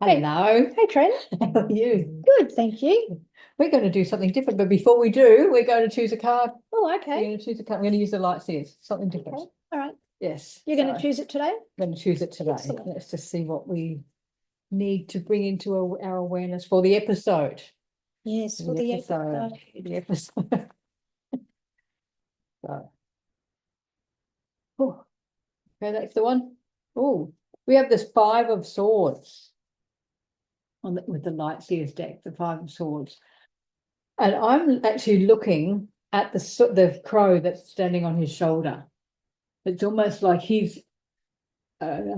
Hello. Hey, Tren. How are you? Good, thank you. We're going to do something different, but before we do, we're going to choose a card. Oh, We're okay. going to choose a card. We're going to use the light seers, something different. Okay. All right. Yes. You're So going to choose it today? I'm going to choose it today. Excellent. Let's just see what we need to bring into our awareness for the episode. Yes, for the episode. The episode. So, oh, okay, that's the one. Oh, we have this Five of Swords on with the light seers deck, the Five of Swords. And I'm actually looking at the crow that's standing on his shoulder. It's almost like I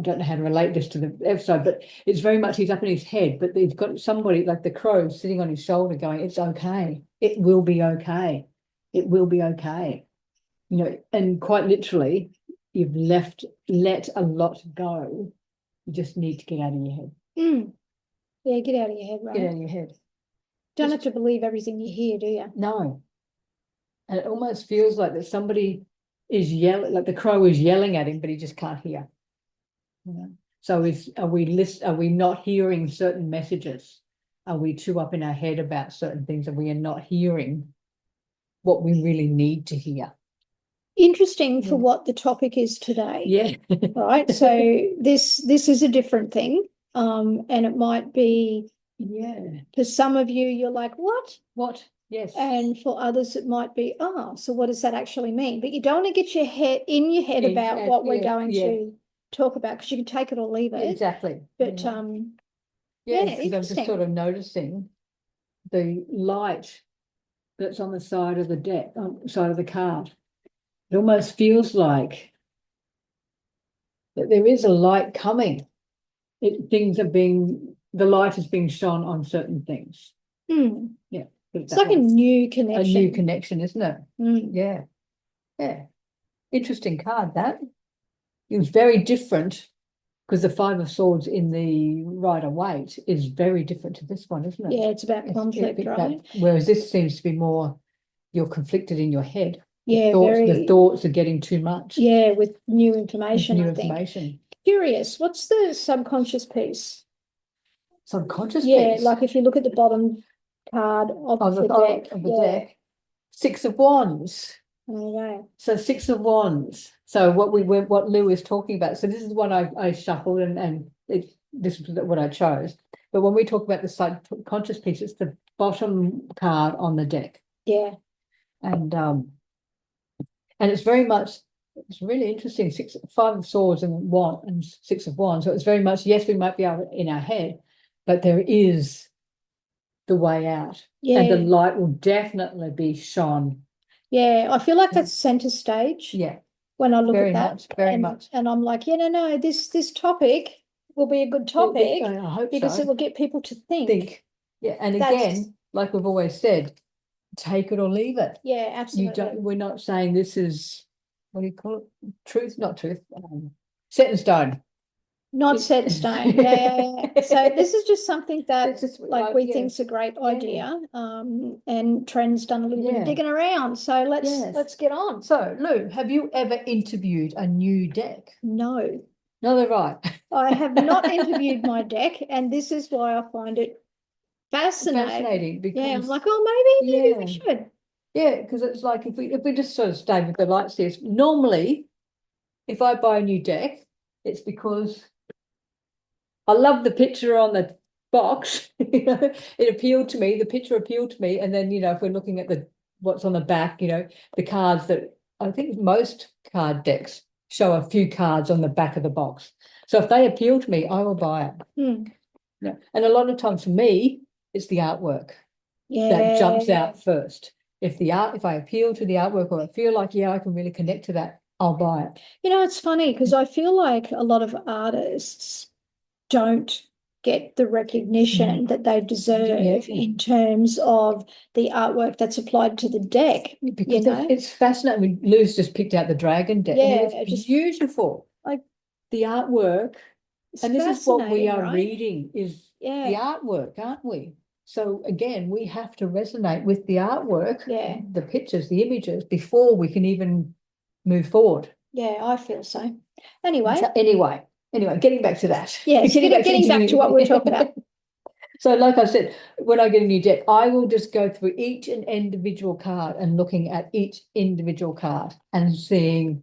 don't know how to relate this to the episode, but it's very much he's up in his head, but he's got somebody like the crow sitting on his shoulder going, it's okay. It will be okay. It will be okay. You know, and quite literally, you've let a lot go. You just need to get out of your head. Yeah, get out of your head, right? Get out of your head. Don't have to believe everything you hear, do you? No. And it almost feels like that somebody is yelling, like the crow is yelling at him, but he just can't hear. You know? So are we not hearing certain messages? Are we too up in our head about certain things and we are not hearing what we really need to hear? Interesting for what the topic is today. Yeah. Right. So this is a different thing. And it might be, for some of you, you're like, what? What? Yes. And for others, it might be, so what does that actually mean? But you don't want to get your head in your head about what we're going to talk about, because you can take it or leave it. Exactly. But because I'm just sort of noticing the light that's on the side of the deck, on the side of the card. It almost feels like that there is a light coming. The light is being shone on certain things. Yeah. It's like a new connection. A new connection, isn't it? Yeah. Yeah. Interesting card, that. It was very different because the Five of Swords in the Rider-Waite is very different to this one, isn't it? Yeah, it's about conflict, right? Whereas this seems to be more, you're conflicted in your head. Yeah, the thoughts are getting too much. Yeah, with new information, I think. Curious, what's the subconscious piece? Subconscious piece? piece? Like if you look at the bottom card of the deck. Six of Wands. Okay. So Six of Wands. So what Lou is talking about. So this is what I shuffled and this is what I chose. But when we talk about the subconscious piece, it's the bottom card on the deck. Yeah. And it's very much, it's really interesting. Five of Swords and Six of Wands. So it's very much, yes, we might be able in our head, but there is the way out. Yeah. And the light will definitely be shone. Yeah, I feel like that's center stage. Yeah. When I look at that. Very much. And I'm like, no, this topic will be a good topic. I hope because it will get people to think. Yeah. And again, like we've always said, take it or leave it. Yeah, absolutely. We're not saying this is, what do you call it? Truth, not truth. Set in stone. Not set in stone. Yeah. So this is just something that we think's a great idea. And Tren's done a little bit of digging around. So let's get on. So Lou, have you ever interviewed a new deck? No. No, they're right. I have not interviewed my deck, and this is why I find it fascinating. Because I'm like, maybe we should. Yeah, because it's like if we just sort of stay with the light seers, normally if I buy a new deck, it's because I love the picture on the box. It appealed to me. The picture appealed to me. And then, if we're looking at what's on the back, the cards that I think most card decks show a few cards on the back of the box. So if they appeal to me, I will buy it. Yeah. And a lot of times for me, it's the artwork that jumps out first. If I appeal to the artwork or I feel like, I can really connect to that, I'll buy it. It's funny because I feel like a lot of artists don't get the recognition that they deserve in terms of the artwork that's applied to the deck. Because it's fascinating. Lou's just picked out the dragon deck. Yeah, it's beautiful. Like the artwork. And this is what we are reading is the artwork, aren't we? So again, we have to resonate with the artwork, the pictures, the images, before we can even move forward. Yeah, I feel so. Anyway. Anyway, getting back to that. Yes, getting back to interviewing. what we're talking about. So like I said, when I get a new deck, I will just go through each and individual card and looking at each individual card and seeing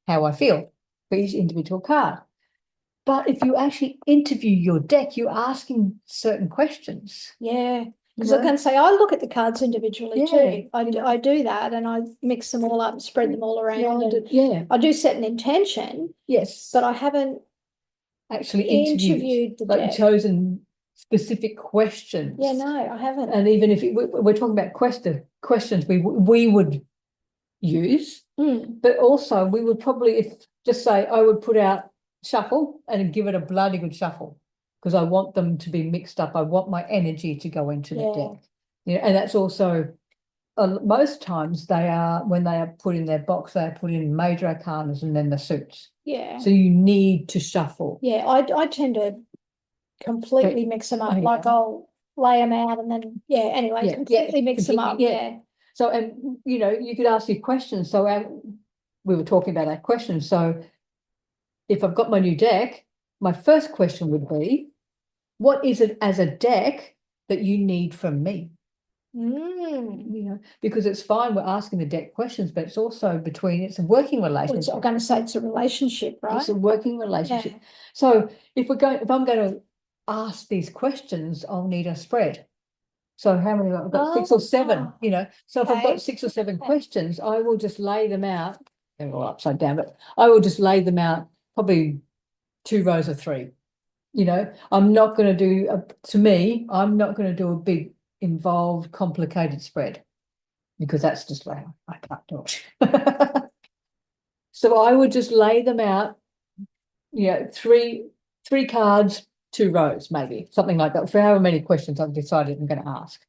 how I feel for each individual card. But if you actually interview your deck, you're asking certain questions. Yeah. Because I'm going to say, I look at the cards individually too. I do that, and I mix them all up and spread them all around. Yeah. I do set an intention. Yes. But I haven't actually interviewed the like deck. chosen specific questions. Yeah, no, I haven't. And even if we're talking about questions we would use, but also we would probably just say I would put out shuffle and give it a bloody good shuffle because I want them to be mixed up. I want my energy to go into the deck. And that's also most times when they are put in their box, they are put in major arcanas and then the suits. Yeah. So you need to shuffle. Yeah, I tend to completely mix them up. Like I'll lay them out and then completely mix them up. Yeah. So you could ask your questions. So we were talking about our questions. So if I've got my new deck, my first question would be, what is it as a deck that you need from me? Because it's fine we're asking the deck questions, but it's also it's a working relationship. I'm going to say it's a relationship, right? It's a working relationship. Yeah. So if I'm going to ask these questions, I'll need a spread. So how many? I've got 6 or 7. So if I've got 6 or 7 questions, I will just lay them out. They're all upside down, but I will just lay them out probably 2 rows of 3. I'm not going to do I'm not going to do a big involved complicated spread because that's just why I can't do it. So I would just lay them out, 3 cards, 2 rows, maybe something like that, for however many questions I've decided I'm going to ask.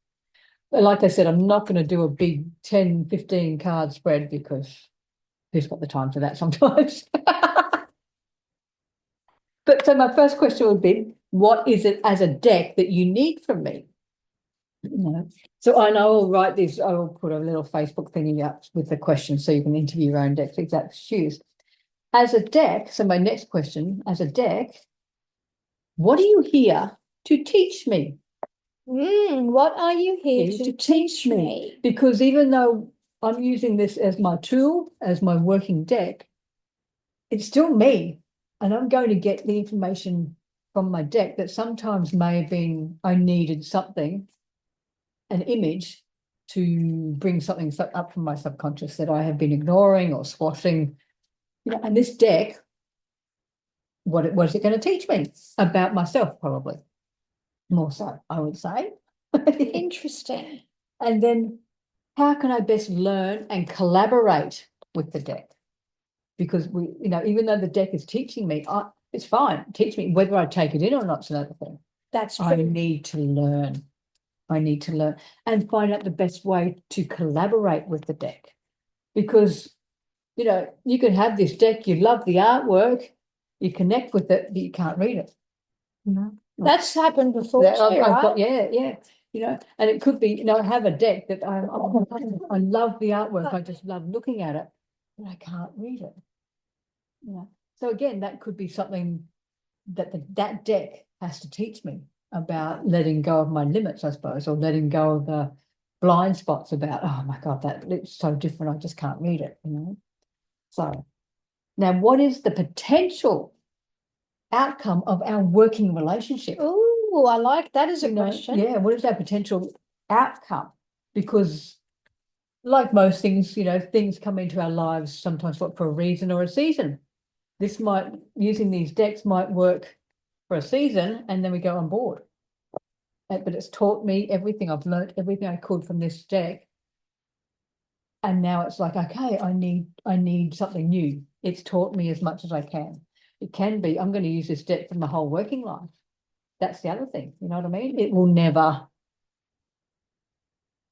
But like I said, I'm not going to do a big 10, 15 card spread because who's got the time for that sometimes? But so my first question would be, what is it as a deck that you need from me? So I know I'll write this, I will put a little Facebook thingy up with the questions so you can interview your own decks, exact shoes. As a deck, so my next question, as a deck, what are you here to teach me? What are you here to teach me? Because even though I'm using this as my tool, as my working deck, it's still me. And I'm going to get the information from my deck that sometimes may have been, I needed something, an image to bring something up from my subconscious that I have been ignoring or squashing. And this deck, what is it going to teach me about myself? Probably more so, I would say. Interesting. And then how can I best learn and collaborate with the deck? Because even though the deck is teaching me, it's fine. Teach me whether I take it in or not is another thing. That's true. I need to learn. And find out the best way to collaborate with the deck. Because, you can have this deck, you love the artwork, you connect with it, but you can't read it. That's happened before too, right? Yeah. And it could be, I have a deck that I love the artwork. I just love looking at it, but I can't read it. So again, that could be something that that deck has to teach me about letting go of my limits, I suppose, or letting go of the blind spots about, oh my God, it's so different. I just can't read it, So now what is the potential outcome of our working relationship? Oh, I like that as a question. Yeah, what is our potential outcome? Because like most things, things come into our lives sometimes for a reason or a season. Using these decks might work for a season and then we go on board. But it's taught me everything. I've learned everything I could from this deck. And now it's like, okay, I need something new. It's taught me as much as I can. It can be, I'm going to use this deck for my whole working life. That's the other thing. You know what I mean? It will never,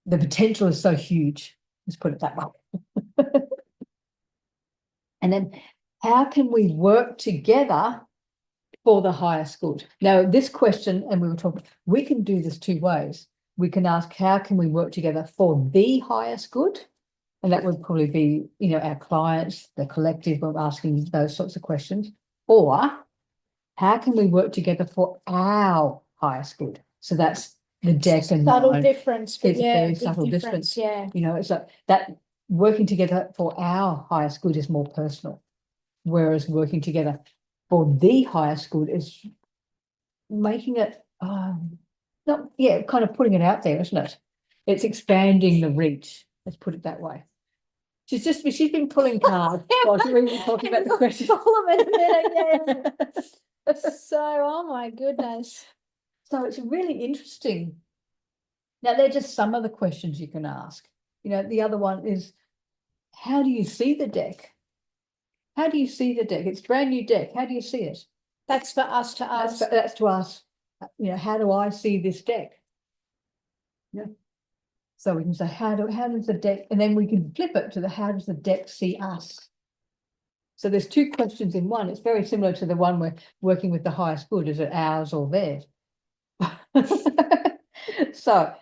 the potential is so huge. Let's put it that way. And then how can we work together for the highest good? Now, this question, and we were talking, we can do this 2 ways. We can ask, how can we work together for the highest good? And that would probably be, our clients, the collective, of asking those sorts of questions. Or how can we work together for our highest good? So that's the deck and Subtle mine. difference, but It's a yeah, very big subtle difference, difference. yeah. It's like that working together for our highest good is more personal, whereas working together for the highest good is making it, not, yeah, kind of putting it out there, isn't it? It's expanding the reach. Let's put it that way. She's been pulling cards while we've been talking about the question. Follow in a minute, yeah. So, oh my goodness. So it's really interesting. Now, they're just some of the questions you can ask. The other one is, how do you see the deck? How do you see the deck? It's a brand new deck. How do you see it? That's for us to ask. That's to us. How do I see this deck? Yeah. So we can say, how does the deck, and then we can flip it to how does the deck see us? So there's two questions in one. It's very similar to the one we're working with the highest good. Is it ours or theirs? So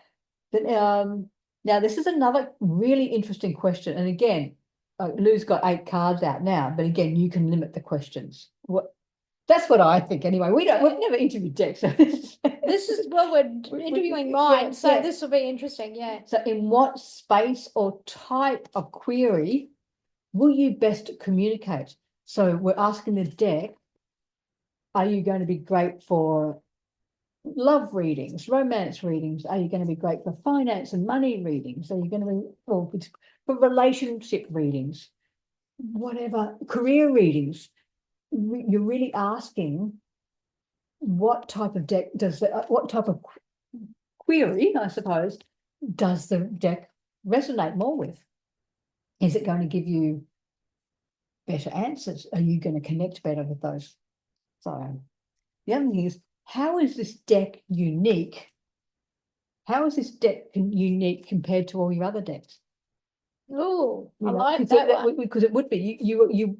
now this is another really interesting question. And again, Lou's got 8 cards out now, but again, you can limit the questions. That's what I think anyway. We've never interviewed decks. So this is, well, we're interviewing mine, so this will be interesting, yeah. So in what space or type of query will you best communicate? So we're asking the deck, are you going to be great for love readings, romance readings? Are you going to be great for finance and money readings? Are you going to be for relationship readings? Whatever, career readings. You're really asking what type of deck what type of query, I suppose, does the deck resonate more with? Is it going to give you better answers? Are you going to connect better with those? So the other thing is, how is this deck unique? How is this deck unique compared to all your other decks? Oh, I like that one. Because it would be you.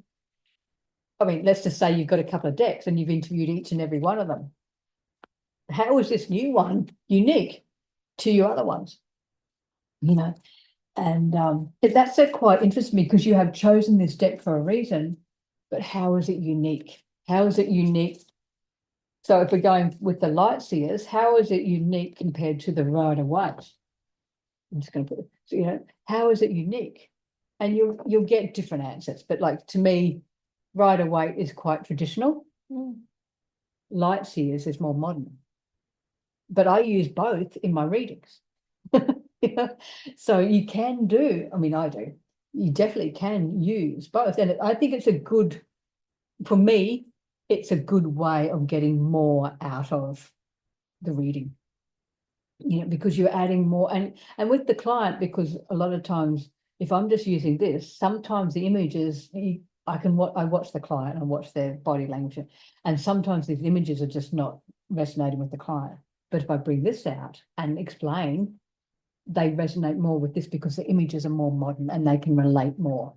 I mean, let's just say you've got a couple of decks and you've interviewed each and every one of them. How is this new one unique to your other ones? And that's quite interesting me, because you have chosen this deck for a reason, but how is it unique? How is it unique? So if we're going with the light seers, how is it unique compared to the Rider-Waite? I'm just going to put, how is it unique? And you'll get different answers, but like, to me, Rider-Waite is quite traditional. Light seers is more modern. But I use both in my readings. So you can do, I mean, I do. You definitely can use both. And I think it's for me, it's a good way of getting more out of the reading. Because you're adding more, and with the client, because a lot of times, if I'm just using this, sometimes the images, I watch the client and watch their body language, and sometimes these images are just not resonating with the client. But if I bring this out and explain, they resonate more with this because the images are more modern and they can relate more.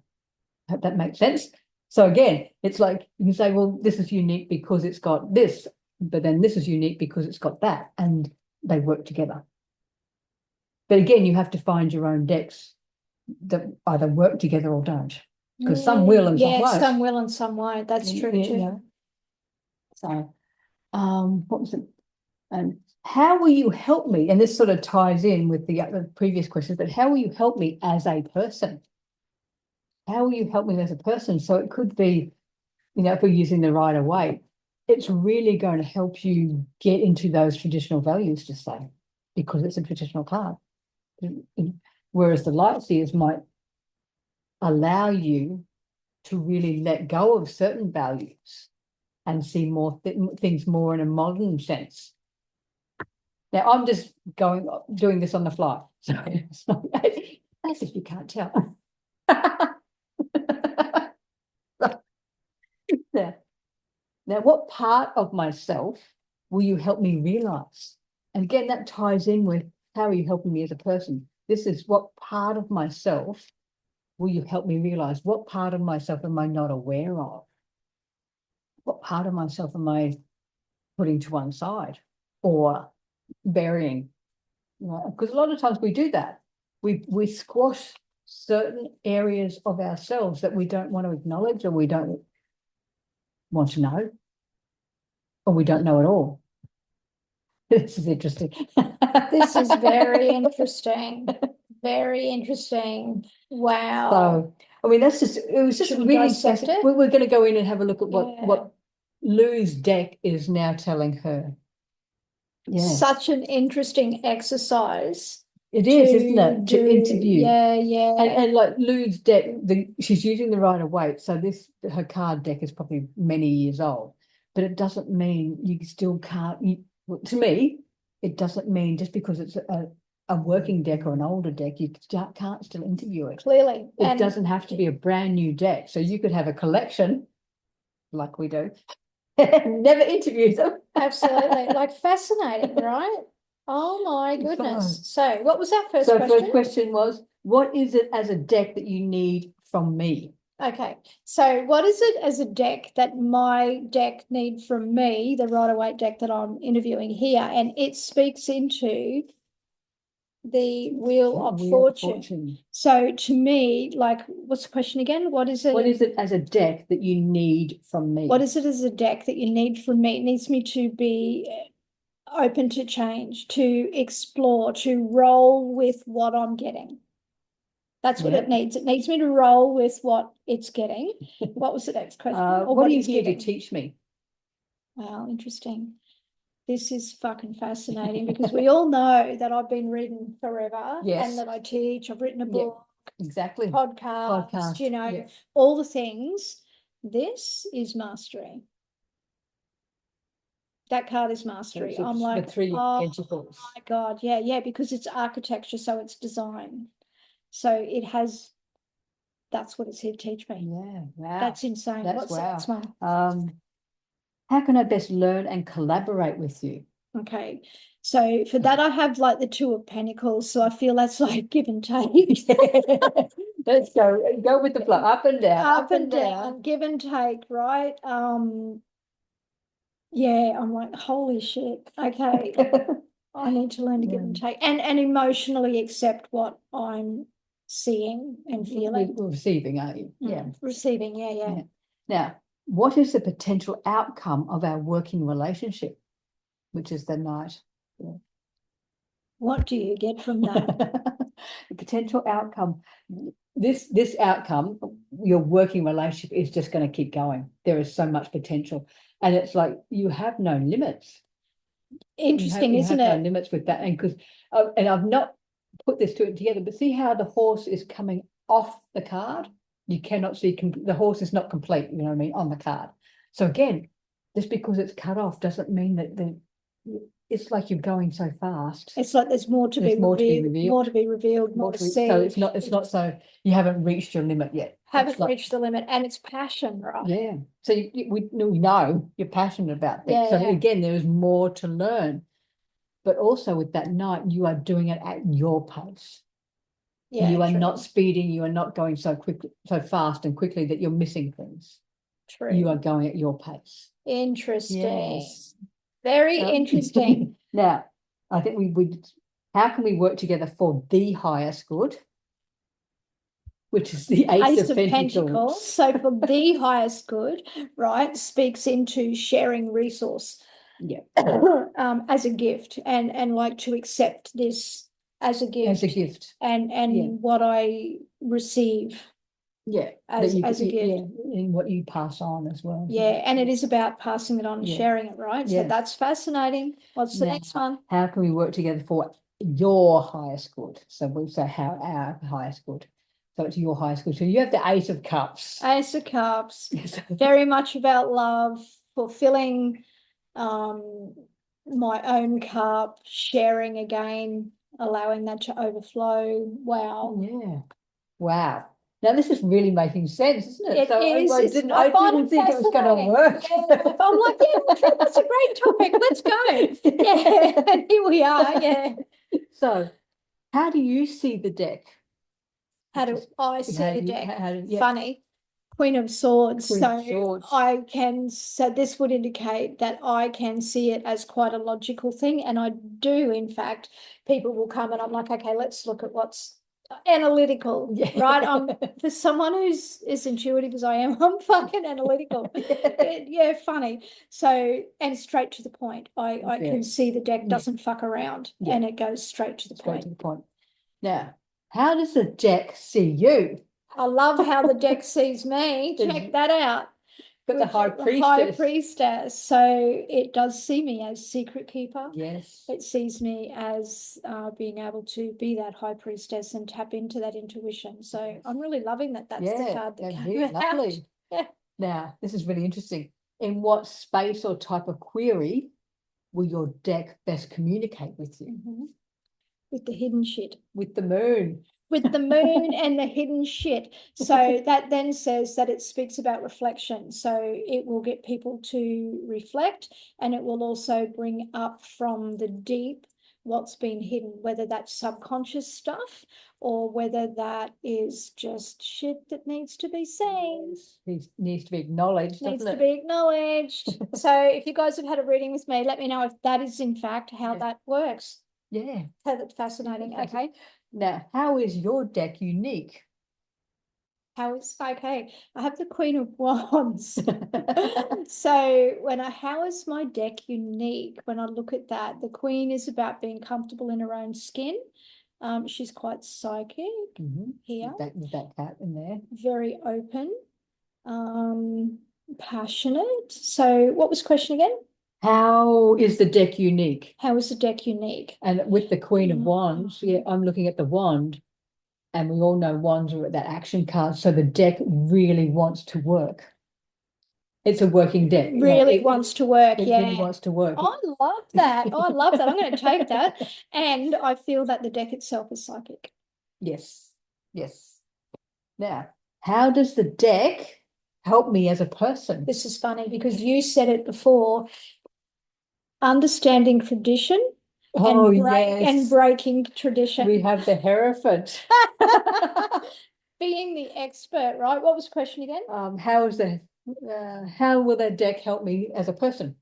Hope that makes sense. So again, it's like you can say, well, this is unique because it's got this, but then this is unique because it's got that, and they work together. But again, you have to find your own decks that either work together or don't, because some will and some won't. Some will and some won't. That's true too. So, what was it? And how will you help me? And this sort of ties in with the previous questions, but how will you help me as a person? How will you help me as a person? So it could be, if we're using the Rider-Waite, it's really going to help you get into those traditional values, to say, because it's a traditional card. Whereas the light seers might allow you to really let go of certain values and see more things more in a modern sense. Now, I'm just doing this on the fly, so it's not, as if you can't tell. Now, what part of myself will you help me realize? And again, that ties in with how are you helping me as a person? This is what part of myself will you help me realize? What part of myself am I not aware of? What part of myself am I putting to one side or burying? Because a lot of times we do that. We squash certain areas of ourselves that we don't want to acknowledge or we don't want to know. or we don't know at all. This is interesting. This is very interesting. Very interesting. Wow. So, I mean, it was just Should we really dissect it? We're going to go in and have a look at Yeah. what Lou's deck is now telling her. Yeah, Such an interesting exercise. it is, isn't it? To do. interview. Yeah, yeah. And like Lou's deck, she's using the Rider-Waite, so her card deck is probably many years old, but it doesn't mean you still can't. Well, to me, it doesn't mean just because it's a working deck or an older deck, you can't still interview it. Clearly. It doesn't have to be a brand new deck. So you could have a collection, like we do, and never interview them. Absolutely. Like fascinating, right? Oh my goodness. So So what was our first question? First question was, what is it as a deck that you need from me? Okay. So what is it as a deck that my deck need from me, the Rider-Waite deck that I'm interviewing here? And it speaks into the Wheel of Fortune. So to me, like, what's the question again? What is it? What is it as a deck that you need from me? What is it as a deck that you need from me? It needs me to be open to change, to explore, to roll with what I'm getting. That's what it needs. It needs me to roll with what it's getting. What was the next question? What are you here to teach me? Wow, interesting. This is fucking fascinating because we all know that I've been reading forever and that I teach. I've written a book, exactly, podcast, you know, all the things. This is mastery. That card is mastery. I'm like, the Three of Pentacles. Oh my God, yeah, because it's architecture, so it's design. So it has, that's what it's here to teach me. Yeah, wow. That's insane. What's next, Mum? How can I best learn and collaborate with you? Okay. So for that, I have like the Two of Pentacles. So I feel that's like give and take. Let's go with the flow, up and down, up and down, give and take, right? Yeah, I'm like, holy shit. Okay. I need to learn to give and take and emotionally accept what I'm seeing and feeling. Receiving, aren't you? Yeah. Receiving, yeah. Now, what is the potential outcome of our working relationship, which is the Knight? Yeah. What do you get from that? The potential outcome. This outcome, your working relationship is just going to keep going. There is so much potential. And it's like you have no limits. Interesting, isn't it? No limits with that. And because and I've not put this two together, but see how the horse is coming off the card? You cannot see the horse is not complete, you know what I mean, on the card. So again, just because it's cut off doesn't mean that it's like you're going so fast. It's like there's more to be revealed, more to be revealed, more to see. So it's not so you haven't reached your limit yet. Haven't reached the limit, and it's passion, right? Yeah. So we know you're passionate about things. So again, there is more to learn. But also with that Knight, you are doing it at your pace. Yeah, you are not speeding, you are not going so quickly, so fast and quickly that you're missing things. True. You are going at your pace. Interesting. Yes. Very interesting. Now, I think how can we work together for the highest good? Which is the Ace of Pentacles. So for the highest good, right, speaks into sharing resource. Yeah. As a gift and like to accept this as a gift. And what I receive. Yeah. As a gift. Yeah, and what you pass on as well. Yeah, and it is about passing it on and sharing it, right? Yeah. So that's fascinating. What's the next one? How can we work together for your highest good? So we'll say how our highest good. So it's your highest good. So you have the Ace of Cups. Ace of Cups. Very much about love, fulfilling my own cup, sharing again, allowing that to overflow. Wow. Yeah. Wow. Now this is really making sense, isn't it? It is. I didn't think it was going to work. Yeah. I'm like, that's a great topic. Let's go. Yeah, and here we are. Yeah. So, how do you see the deck? How do I see the deck? Funny. Queen of Swords. So this would indicate that I can see it as quite a logical thing. And I do, in fact, people will come and I'm like, okay, let's look at what's analytical, Yeah. right? For someone who's as intuitive as I am, I'm fucking analytical. Yeah, funny. So, and straight to the point. I can see the deck doesn't fuck around, and it goes straight to the Straight point. to the point. Now, how does the deck see you? I love how the deck sees me. Check that out. Got the high priestess. High priestess. So it does see me as secret keeper. Yes. It sees me as being able to be that high priestess and tap into that intuition. So I'm really loving that. That's the card that came out. Lovely. Yeah. Now, this is really interesting. In what space or type of query will your deck best communicate with you? With the hidden shit. With the moon. With the moon and the hidden shit. So that then says that it speaks about reflection. So it will get people to reflect, and it will also bring up from the deep what's been hidden, whether that's subconscious stuff or whether that is just shit that needs to be seen. It needs to be acknowledged. Needs to be acknowledged. So if you guys have had a reading with me, let me know if that is in fact how that works. Yeah. So that's fascinating. Okay. Now, how is your deck unique? Okay? I have the Queen of Wands. So how is my deck unique? When I look at that, the Queen is about being comfortable in her own skin. She's quite psychic here. With that cat in there. Very open, passionate. So what was the question again? How is the deck unique? How is the deck unique? And with the Queen of Wands, I'm looking at the wand, and we all know wands are that action card. So the deck really wants to work. It's a working deck. Really wants to work. It really wants to work. I love that. I love that. I'm going to take that. And I feel that the deck itself is psychic. Yes. Yes. Now, how does the deck help me as a person? This is funny because you said it before. Understanding tradition and breaking tradition. We have the Hierophant. Being the expert, right? What was the question again? How will that deck help me as a person?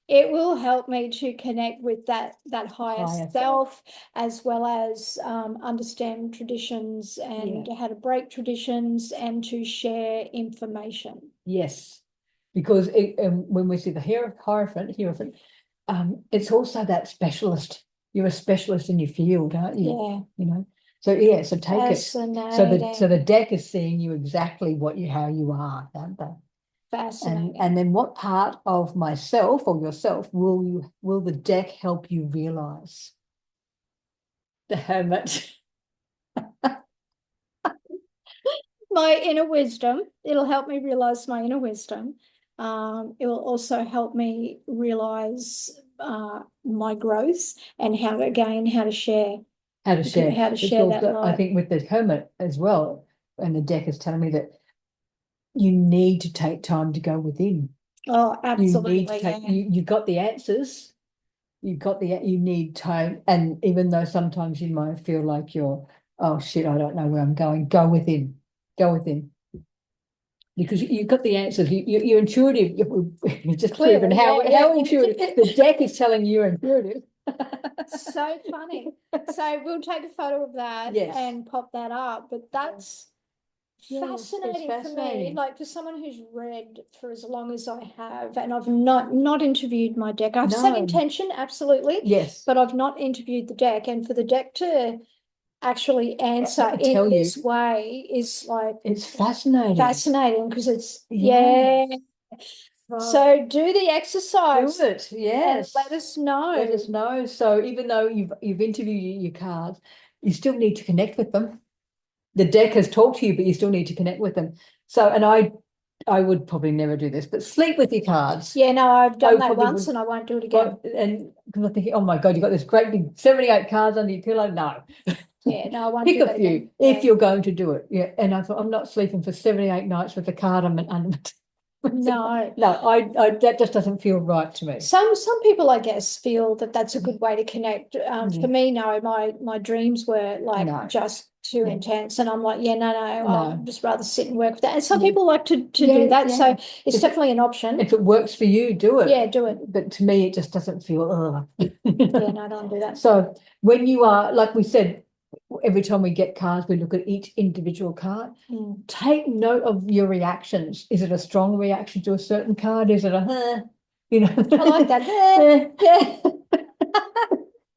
It will help me to connect with that higher self, as well as understand traditions and how to break traditions and to share information. Yes, because when we see the Hierophant, it's also that specialist. You're a specialist in your field, aren't you? Yeah. You know. So so take it. So the deck is seeing you exactly how you are, aren't they? Fascinating. And then what part of myself or yourself will the deck help you realize? The Hermit. My inner wisdom. It'll help me realize my inner wisdom. It will also help me realize my growth and how to share. How to share that light. I think with the Hermit as well, and the deck is telling me that you need to take time to go within. Oh, absolutely. You got the answers. You need time. And even though sometimes you might feel like you're, oh shit, I don't know where I'm going, go within. Because you've got the answers. You're intuitive. You're just proven how intuitive. The deck is telling you you're intuitive. So funny. So we'll take a photo of that and pop that up. But that's fascinating for me. Like for someone who's read for as long as I have, and I've not interviewed my deck. I've set intention, absolutely. Yes. But I've not interviewed the deck. And for the deck to actually answer in this way is like, it's fascinating because it's so do the exercise. Do it, yes. Let us know. So even though you've interviewed your cards, you still need to connect with them. The deck has talked to you, but you still need to connect with them. So, and I would probably never do this, but sleep with your cards. Yeah, no, I've done that once and I won't do it again. And because I think, oh my God, you've got this great big 78 cards under your pillow. No. Yeah, no, I won't Pick do a few if you're going to do it. Yeah. And I thought, I'm not sleeping for 78 nights with a card under. No, that just doesn't feel right to me. Some people, I guess, feel that that's a good way to connect. For me, no, my dreams were like just too intense, and I'm like, no, I'd just rather sit and work with that. And some people like to do that, so it's definitely an option. If it works for you, do it. Yeah, do it. But to me, it just doesn't feel. Yeah, no, I don't do that. So when you are, like we said, every time we get cards, we look at each individual card. Mm. Take note of your reactions. Is it a strong reaction to a certain card? Is it a, you know? I like that. Yeah.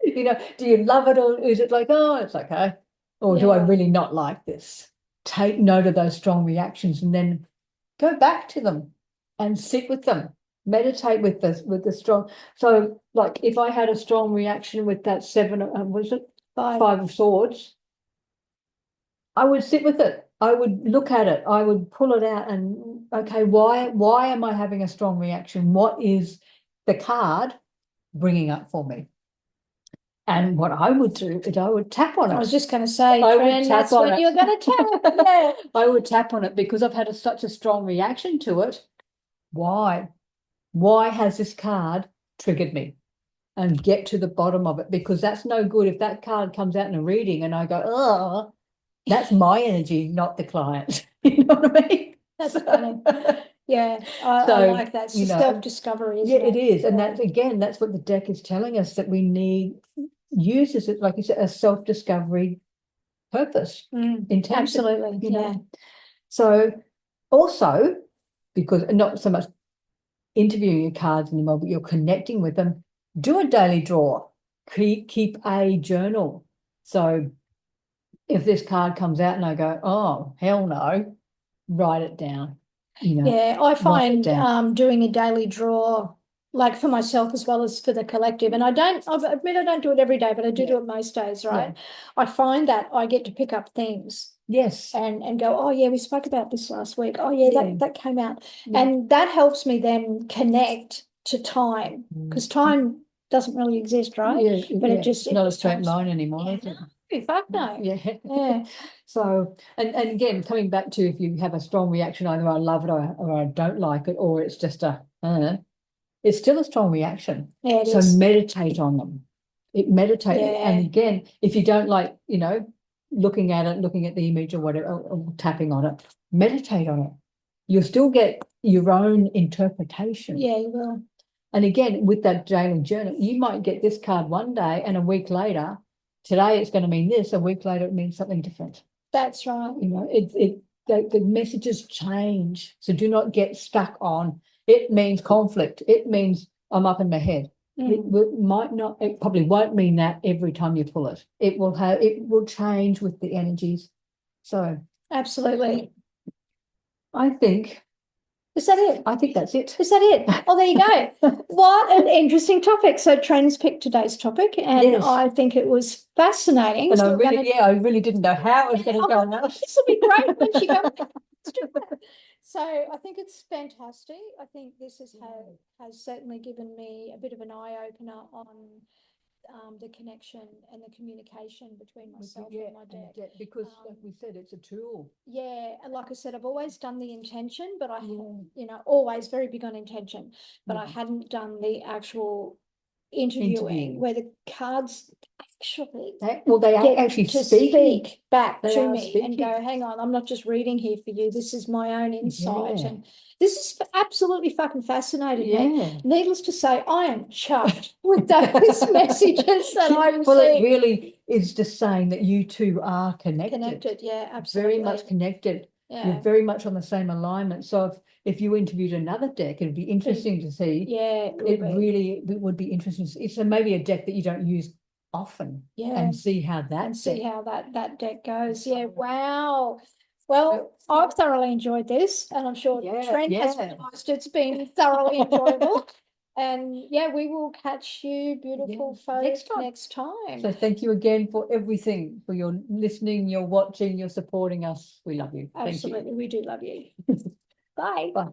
You know, do you love it, or is it like, oh, it's okay? Or do I Yeah. really not like this? Take note of those strong reactions and then go back to them and sit with them. Meditate with the strong. So, like, if I had a strong reaction with that seven, was it Five of Swords, I would sit with it. I would look at it. I would pull it out and, okay, why am I having a strong reaction? What is the card bringing up for me? And what I would do is I would tap on it. I was just going to say, I would Tren, tap that's on what it. you're going to tap. Yeah. I would tap on it because I've had such a strong reaction to it. Why? Why has this card triggered me? And get to the bottom of it, because that's no good if that card comes out in a reading and I go, oh, that's my energy, not the client. You know what I mean? That's funny. Yeah, I like that. It's you know, self-discovery, Yeah, isn't it is. And Yeah. that's, again, that's what the deck is telling us, that we need, uses it, like you said, a self-discovery purpose, intention. Absolutely, you know. yeah. So also, because not so much interviewing your cards anymore, but you're connecting with them, do a daily draw. Keep a journal. So if this card comes out and I go, oh, hell no, write it down. You know, Yeah, I write it find down. doing a daily draw, like for myself as well as for the collective, and I admit I don't do it every day, but I do Yeah. do it most days, right? Yeah. I find that I get to pick up things Yes. and go, oh yeah, we spoke about this last week. Oh yeah, Yeah. that came out. Yeah. And that helps me then connect to time, because time doesn't really exist, right? Yeah, But yeah. it just It's not a just straight helps. line anymore, Yeah, is it? no, fuck no. Yeah. Yeah. So, and again, coming back to, if you have a strong reaction, either I love it or I don't like it, or it's just it's still a strong reaction. Yeah, it So is. meditate on them. Meditate. Yeah. And again, if you don't like, looking at it, looking at the image or whatever, or tapping on it, meditate on it. You'll still get your own interpretation. Yeah, you will. And again, with that daily journal, you might get this card one day, and a week later, today it's going to mean this, a week later it means something different. That's right. The messages change. So do not get stuck on, it means conflict. It means I'm up in my head. It probably won't mean that every time you pull it. It will change with the energies. So absolutely. I think, is that it? I think that's it. Is that it? Oh, there you go. What an interesting topic. So Tren's picked today's topic, and yes. I think it was fascinating. And so I really didn't know how it was going to go now. This will be great when she comes. So I think it's fantastic. I think this has certainly given me a bit of an eye-opener on the connection and the communication between myself and my deck. Because like we said, it's a tool. Yeah, and like I said, I've always done the intention, but I always very big on intention, but I hadn't done the actual interviewing where the cards actually actually speak back to me and go, hang on, I'm not just reading here for you, this is my own insight. And this is absolutely fucking fascinating. Needless to say, I am chuffed with those messages that I received. Well, it really is just saying that you two are connected. Yeah, absolutely. Very much connected. Yeah. You're very much on the same alignment. So if you interviewed another deck, it'd be interesting to see. Yeah, it would be interesting. It's maybe a deck that you don't use often. Yeah. And see how that deck goes. Yeah. Wow. Well, I've thoroughly enjoyed this, and I'm sure Trent has realised it's been thoroughly enjoyable. And we will catch you, beautiful folks, next time. So thank you again for everything, for your listening, your watching, your supporting us. We love you. Absolutely, thank you. We do love you. Bye. Bye.